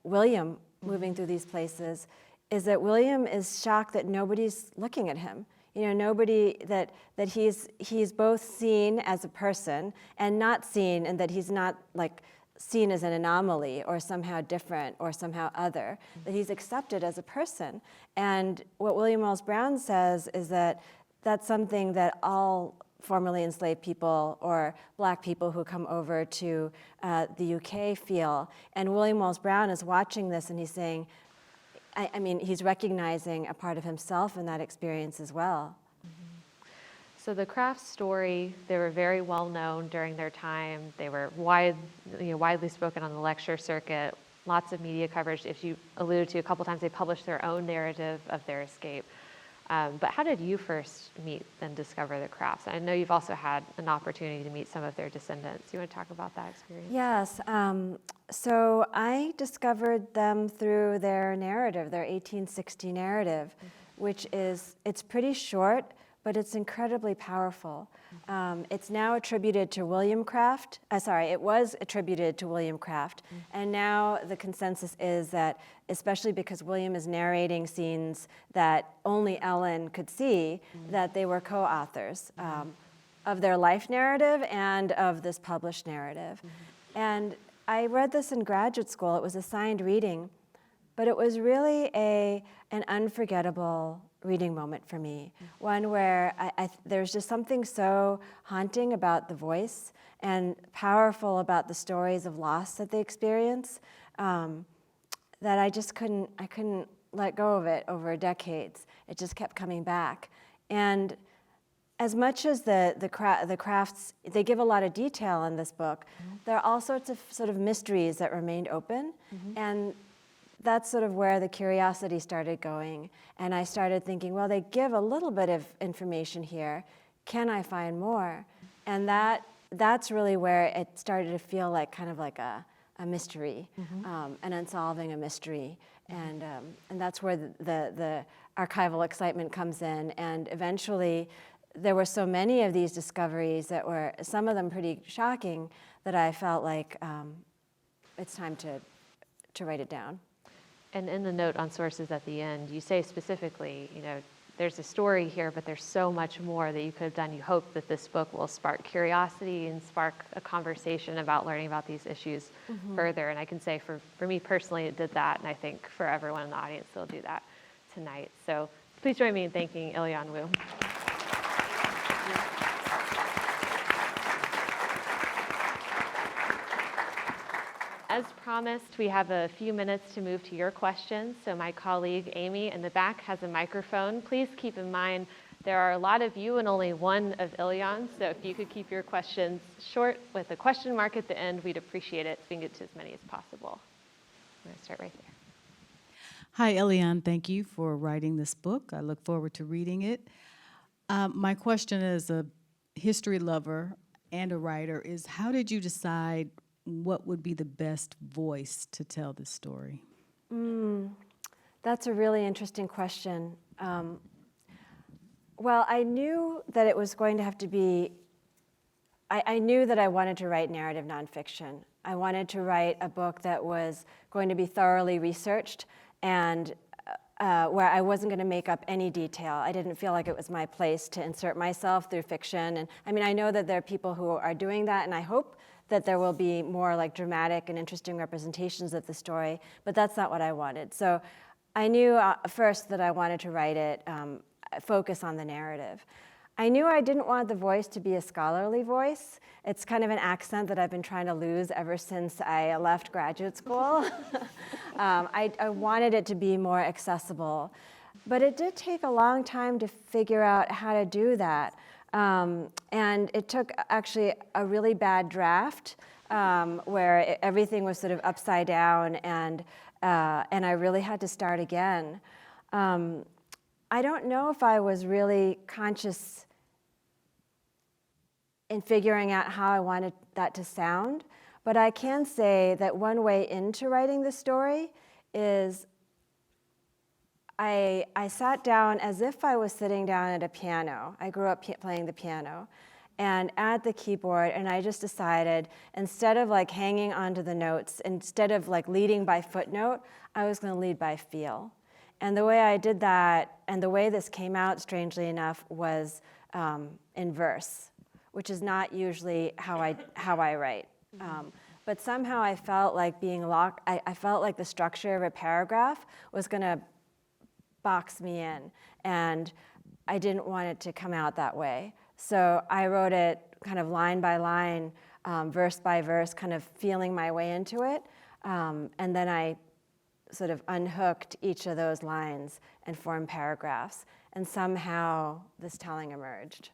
William moving through these places is that William is shocked that nobody's looking at him. Nobody, that he's both seen as a person and not seen, and that he's not like seen as an anomaly or somehow different or somehow other, that he's accepted as a person. And what William Wells Brown says is that that's something that all formerly enslaved people or black people who come over to the UK feel. And William Wells Brown is watching this and he's saying, he's recognizing a part of himself in that experience as well. So the Crafts story, they were very well known during their time. They were widely spoken on the lecture circuit. lots of media coverage. If you alluded to a couple times, they published their own narrative of their escape. But how did you first meet and discover the Crafts? I know you've also had an opportunity to meet some of their descendants. You want to talk about that experience? Yes. So I discovered them through their narrative, their 1860 narrative, which it's pretty short, but it's incredibly powerful. It's now attributed to William Craft. It was attributed to William Craft. And now the consensus is that, especially because William is narrating scenes that only Ellen could see, that they were co-authors of their life narrative and of this published narrative. And I read this in graduate school. It was assigned reading, but it was really an unforgettable reading moment for me, one where there's just something so haunting about the voice and powerful about the stories of loss that they experience, that I couldn't let go of it over decades. It just kept coming back. And as much as the Crafts, they give a lot of detail in this book, there are all sorts of sort of mysteries that remained open, and that's sort of where the curiosity started going. And I started thinking, well, they give a little bit of information here. Can I find more? And that's really where it started to feel like kind of like a mystery, an unsolving a mystery. And that's where the archival excitement comes in. And eventually, there were so many of these discoveries that were, some of them pretty shocking, that I felt like it's time to write it down. And in the note on sources at the end, you say specifically, there's a story here, but there's so much more that you could have done. You hope that this book will spark curiosity and spark a conversation about learning about these issues further. And I can say for me personally, it did that. And I think for everyone in the audience, they'll do that tonight. So please join me in thanking Ilyon Wu. As promised, we have a few minutes to move to your questions. So my colleague Amy in the back has a microphone. Please keep in mind there are a lot of you and only one of Ilyon. So if you could keep your questions short with a question mark at the end, we'd appreciate it so we can get to as many as possible. I'm going to start right there. Hi, Ilyon. Thank you for writing this book. I look forward to reading it. My question as a history lover and a writer is, how did you decide what would be the best voice to tell this story? That's a really interesting question. Well, I knew that it was going to have to be, I knew that I wanted to write narrative nonfiction. I wanted to write a book that was going to be thoroughly researched and where I wasn't going to make up any detail. I didn't feel like it was my place to insert myself through fiction. And I mean, I know that there are people who are doing that, and I hope that there will be more like dramatic and interesting representations of the story, but that's not what I wanted. So I knew first that I wanted to write it, focus on the narrative. I knew I didn't want the voice to be a scholarly voice. It's kind of an accent that I've been trying to lose ever since I left graduate school. I wanted it to be more accessible, but it did take a long time to figure out how to do that. And it took actually a really bad draft where everything was sort of upside down, and I really had to start again. I don't know if I was really conscious in figuring out how I wanted that to sound, but I can say that one way into writing the story is I sat down as if I was sitting down at a piano. I grew up playing the piano, and at the keyboard, and I just decided, instead of like hanging onto the notes, instead of like leading by footnote, I was going to lead by feel. And the way I did that, and the way this came out, strangely enough, was in verse, which is not usually how I write. But somehow I felt like being locked. I felt like the structure of a paragraph was going to box me in, and I didn't want it to come out that way. So I wrote it kind of line by line, verse by verse, kind of feeling my way into it, and then I sort of unhooked each of those lines and formed paragraphs, and somehow this telling emerged.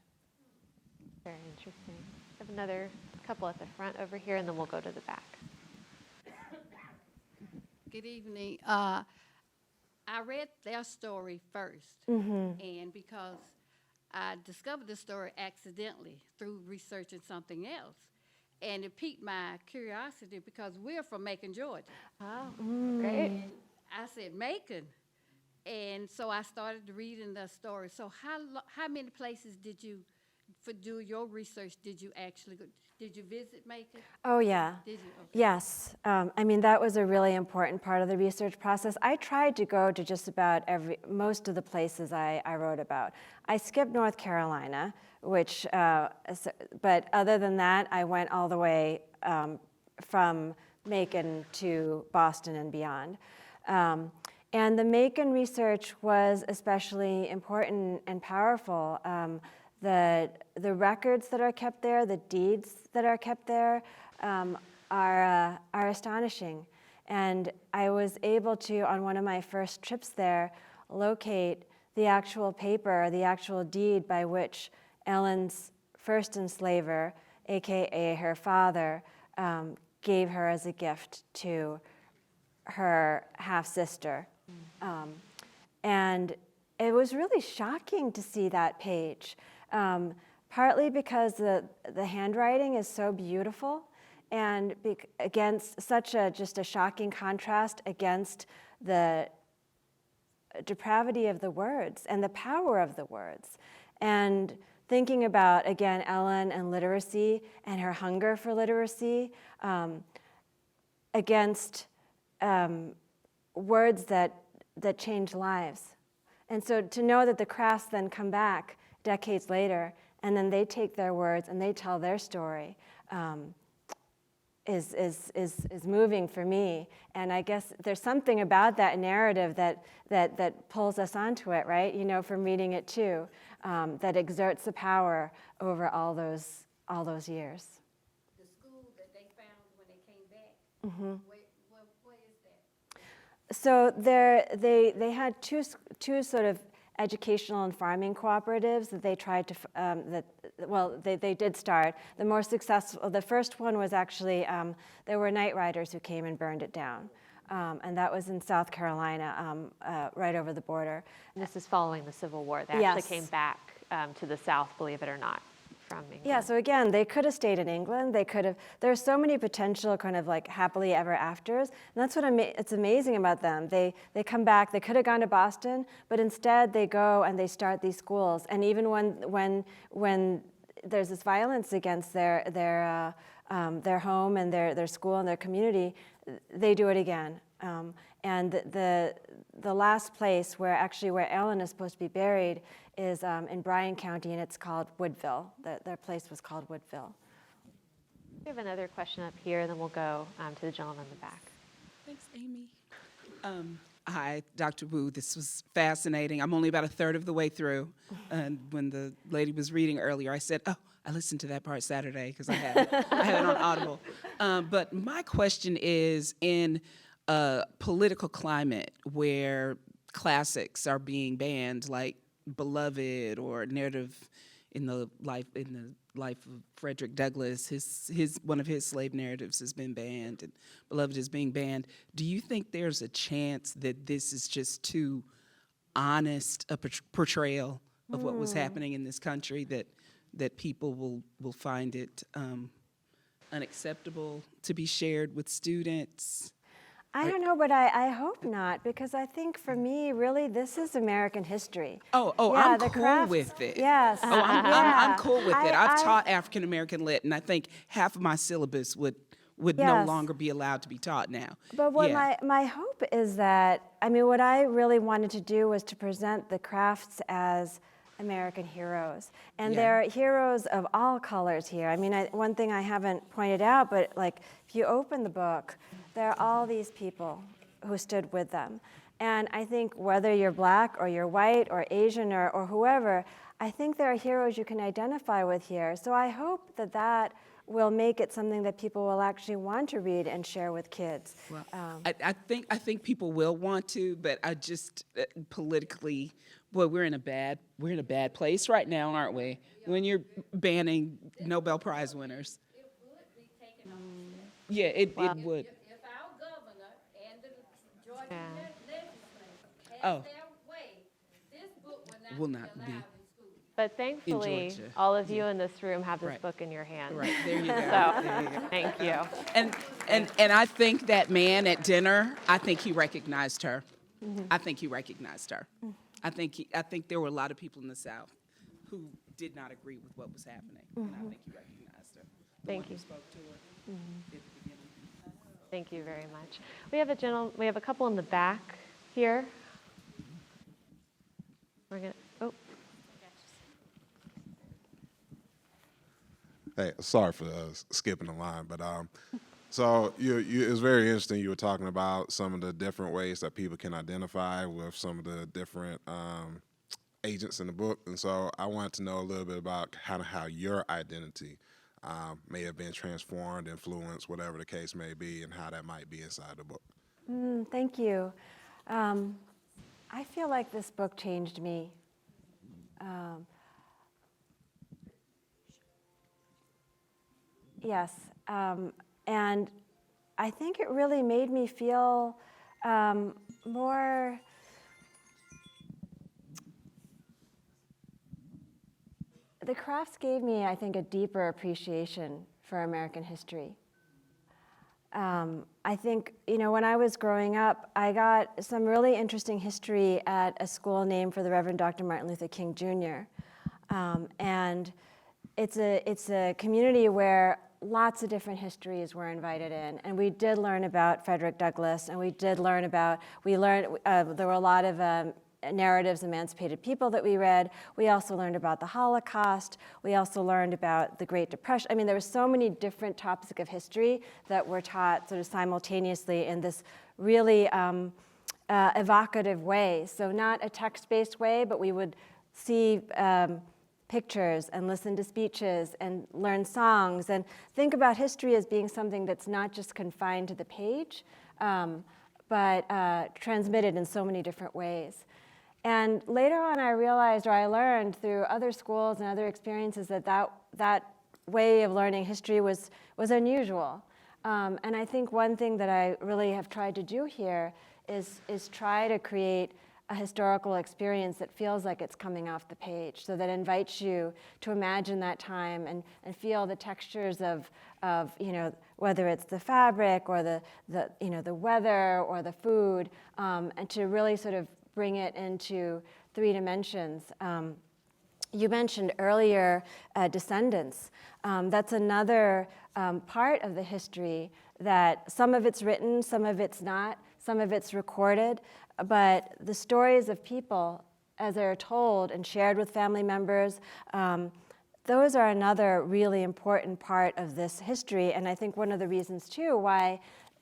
Very interesting. I have another couple at the front over here, and then we'll go to the back. Good evening. I read their story first, and because I discovered the story accidentally through researching something else, and it piqued my curiosity because we're from Macon, Georgia. Oh, great. And I said, Macon. And so I started reading the story. So how many places did you, for do your research, did you actually go? Did you visit Macon? Oh, yeah. Did you? Okay. Yes. I mean, that was a really important part of the research process. I tried to go to just about most of the places I wrote about. I skipped North Carolina, but other than that, I went all the way from Macon to Boston and beyond. And the Macon research was especially important and powerful. The records that are kept there, the deeds that are kept there, are astonishing. And I was able to, on one of my first trips there, locate the actual paper, the actual deed by which Ellen's first enslaver, AKA her father, gave her as a gift to her half-sister. And it was really shocking to see that page, partly because the handwriting is so beautiful, and against such just a shocking contrast against the depravity of the words and the power of the words. And thinking about, again, Ellen and literacy and her hunger for literacy against words that change lives. And so to know that the crafts then come back decades later, and then they take their words and they tell their story, is moving for me. And I guess there's something about that narrative that pulls us onto it, right? You know, from reading it too, that exerts the power over all those years. The school that they found when they came back, what is that? So they had two sort of educational and farming cooperatives that they tried to, they did start. The more successful, the first one was actually, there were night riders who came and burned it down. And that was in South Carolina, right over the border. This is following the Civil War. They Yes. actually came back to the South, believe it or not, from England. Yeah, so again, they could have stayed in England. They could have, there's so many potential kind of like happily ever afters. And that's what it's amazing about them. They come back, they could have gone to Boston, but instead they go and they start these schools. And even when there's this violence against their home and their school and their community, they do it again. And the last place where Ellen is supposed to be buried is in Bryan County, and it's called Woodville. Their place was called Woodville. We have another question up here, and then we'll go to the gentleman in the back. Thanks, Amy. Hi, Dr. Wu. This was fascinating. I'm only about a third of the way through. And when the lady was reading earlier, I said, oh, I listened to that part Saturday because I had it on Audible. But my question is, in a political climate where classics are being banned, like Beloved or Narrative in the life of Frederick Douglass, one of his slave narratives has been banned, and Beloved is being banned. Do you think there's a chance that this is just too honest a portrayal of what was happening in this country, that people will find it unacceptable to be shared with students? I don't know, but I hope not, because I think for me, really, this is American history. Oh, Yeah, I'm the cool crafts- with it. Yes. Oh, I'm yeah. cool with it. I've I- taught African American lit, and I think half of my syllabus would no Yes. longer be allowed to be taught now. But what Yeah. my hope is that, I mean, what I really wanted to do was to present the crafts as American heroes. And Yeah. there are heroes of all colors here. I mean, one thing I haven't pointed out, but like, if you open the book, there are all these people who stood with them. And I think whether you're black or you're white or Asian or whoever, I think there are heroes you can identify with here. So I hope that will make it something that people will actually want to read and share with kids. Well, I think people will want to, but I just politically, boy, we're in a bad place right now, aren't we? When you're banning Nobel Prize winners. It would be taken off. Yeah, it Wow. would. If our governor and the Oh. their way, this book Will will not not be. be allowed in school. But thankfully, Georgia. all of you in this room have this Right. book in your hands. Right, there you go. So, There you go. thank you. And I think that man at dinner, I think he recognized her. I think he recognized her. I think there were a lot of people in the South who did not agree with what was happening, and I think he recognized her. The Thank one who you. spoke to her at the beginning. Thank you very much. We have a couple in the back here. We're gonna, oh, Hey, sorry for skipping the line, but so it was very interesting. You were talking about some of the different ways that people can identify with some of the different agents in the book, and so I wanted to know a little bit about kind of how your identity may have been transformed, influenced, whatever the case may be, and how that might be inside the book. Thank you. I feel like this book changed me. Yes, and I think it really made me feel more. The crafts gave me, I think, a deeper appreciation for American history. I think, when I was growing up, I got some really interesting history at a school named for the Reverend Dr. Martin Luther King Jr. And it's a community where lots of different histories were invited in. And we did learn about Frederick Douglass, and there were a lot of narratives, emancipated people that we read. We also learned about the Holocaust. We also learned about the Great Depression. I mean, there were so many different topics of history that were taught sort of simultaneously in this really evocative way. So not a text-based way, but we would see pictures and listen to speeches and learn songs and think about history as being something that's not just confined to the page, but transmitted in so many different ways. And later on, I realized, or I learned through other schools and other experiences, that way of learning history was unusual. And I think one thing that I really have tried to do here is try to create a historical experience that feels like it's coming off the page, so that invites you to imagine that time and feel the textures of whether it's the fabric or the weather or the food, and to really sort of bring it into 3 dimensions. You mentioned earlier descendants. That's another part of the history that some of it's written, some of it's not, some of it's recorded, but the stories of people as they're told and shared with family members, those are another really important part of this history. And I think one of the reasons too why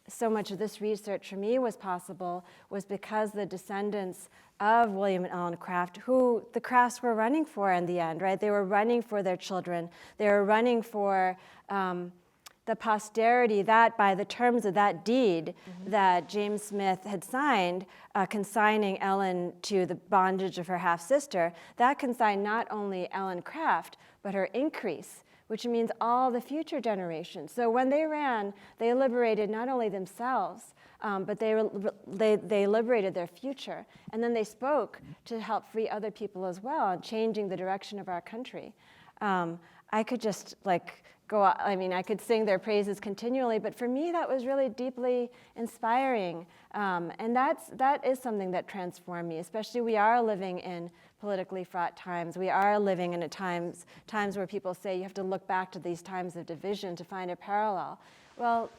so much of this research for me was possible was because the descendants of William and Ellen Craft, who the Crafts were running for in the end, right? They were running for their children. They were running for the posterity that by the terms of that deed that James Smith had signed, consigning Ellen to the bondage of her half-sister, that consigned not only Ellen Craft, but her increase, which means all the future generations. So when they ran, they liberated not only themselves, but they liberated their future. And then they spoke to help free other people as well, and changing the direction of our country. I could just I could sing their praises continually, but for me that was really deeply inspiring. And that is something that transformed me, especially we are living in politically fraught times. We are living in times where people say you have to look back to these times of division to find a parallel. Well,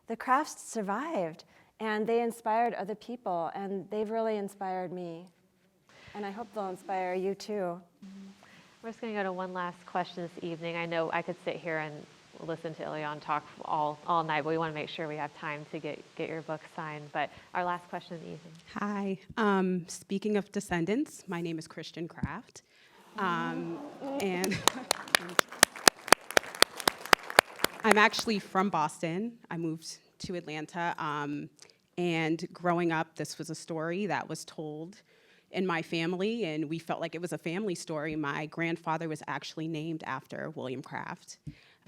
the Crafts survived, and they inspired other people, and they've really inspired me. And I hope they'll inspire you too. We're just going to go to one last question this evening. I know I could sit here and listen to Ilyon talk all night, but we want to make sure we have time to get your book signed. But our last question of the evening. Hi. Speaking of descendants, my name is Christian Craft. And I'm actually from Boston. I moved to Atlanta. And growing up, this was a story that was told in my family, and we felt like it was a family story. My grandfather was actually named after William Craft.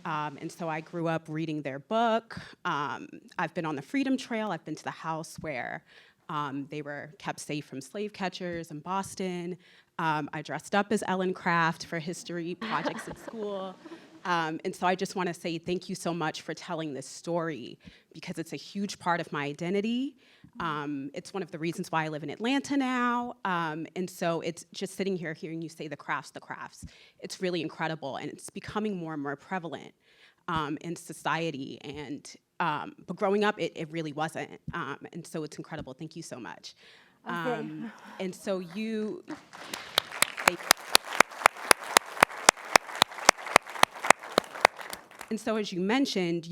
And so I grew up reading their book. I've been on the Freedom Trail. I've been to the house where They were kept safe from slave catchers in Boston. I dressed up as Ellen Craft for history projects at school. And so I just want to say thank you so much for telling this story, because it's a huge part of my identity. It's one of the reasons why I live in Atlanta now. And so it's just sitting here hearing you say the crafts. It's really incredible, and it's becoming more and more prevalent in society. And but growing up, it really wasn't. And so it's incredible. Thank you so much. And so you. And so, as you mentioned,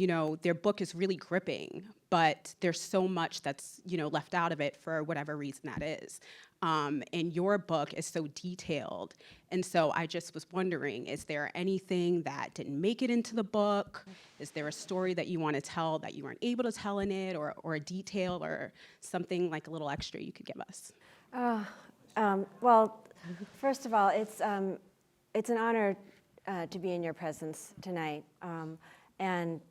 their book is really gripping, but there's so much that's, left out of it for whatever reason that is. And your book is so detailed. And so I just was wondering, is there anything that didn't make it into the book? Is there a story that you want to tell that you weren't able to tell in it, or a detail or something like a little extra you could give us? Well, first of all, it's an honor to be in your presence tonight. And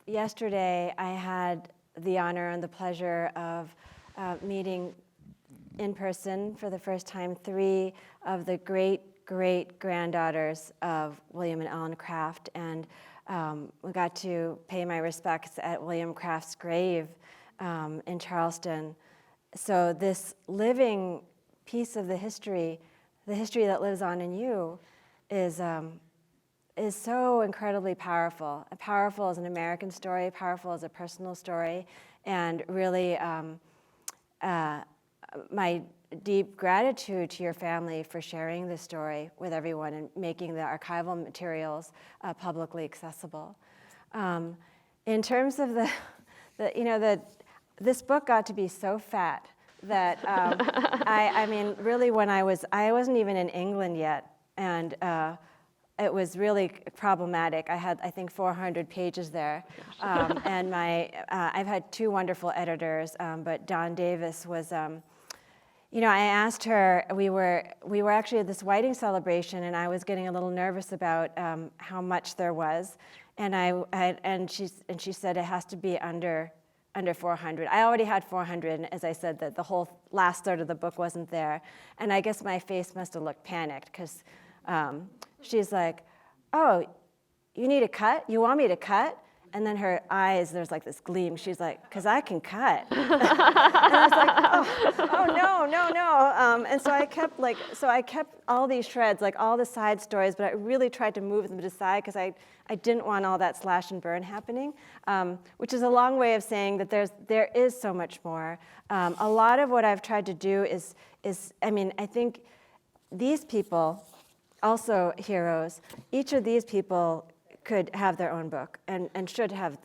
yesterday I had the honor and the pleasure of meeting in person for the first time 3 of the great-great-granddaughters of William and Ellen Craft. And we got to pay my respects at William Craft's grave in Charleston. So this living piece of the history that lives on in you, is so incredibly powerful. Powerful as an American story, powerful as a personal story, and really my deep gratitude to your family for sharing this story with everyone and making the archival materials publicly accessible. In terms of this book got to be so fat that I mean, really, when I wasn't even in England yet, and it was really problematic. I had, I think, 400 pages there, and I've had 2 wonderful editors, but Dawn Davis was. I asked her. We were actually at this writing celebration, and I was getting a little nervous about how much there was, and she said it has to be under 400. I already had 400, and as I said, that the whole last third of the book wasn't there. And I guess my face must have looked panicked, because she's like, "Oh, you need a cut? You want me to cut?" And then her eyes, there's like this gleam. She's like, "'Cause I can cut." And I was like, oh no. And so I kept all these shreds, like all the side stories, but I really tried to move them to the side, because I didn't want all that slash and burn happening, which is a long way of saying that there is so much more. A lot of what I've tried to do is I think these people, also heroes, each of these people could have their own book, and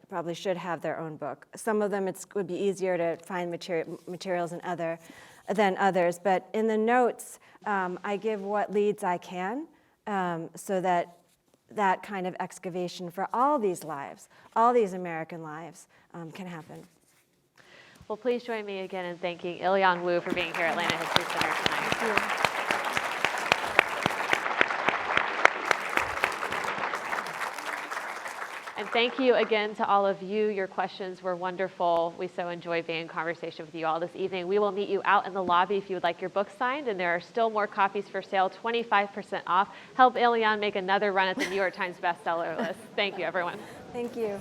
probably should have their own book. Some of them would be easier to find materials than others, but in the notes, I give what leads I can, so that kind of excavation for all these lives, all these American lives, can happen. Well, please join me again in thanking Ilyon Wu for being here at Atlanta History Center tonight. Thank you. And thank you again to all of you. Your questions were wonderful. We so enjoyed being in conversation with you all this evening. We will meet you out in the lobby if you would like your book signed, and there are still more copies for sale, 25% off. Help Ilyon make another run at the New York Times bestseller list. Thank you, everyone. Thank you.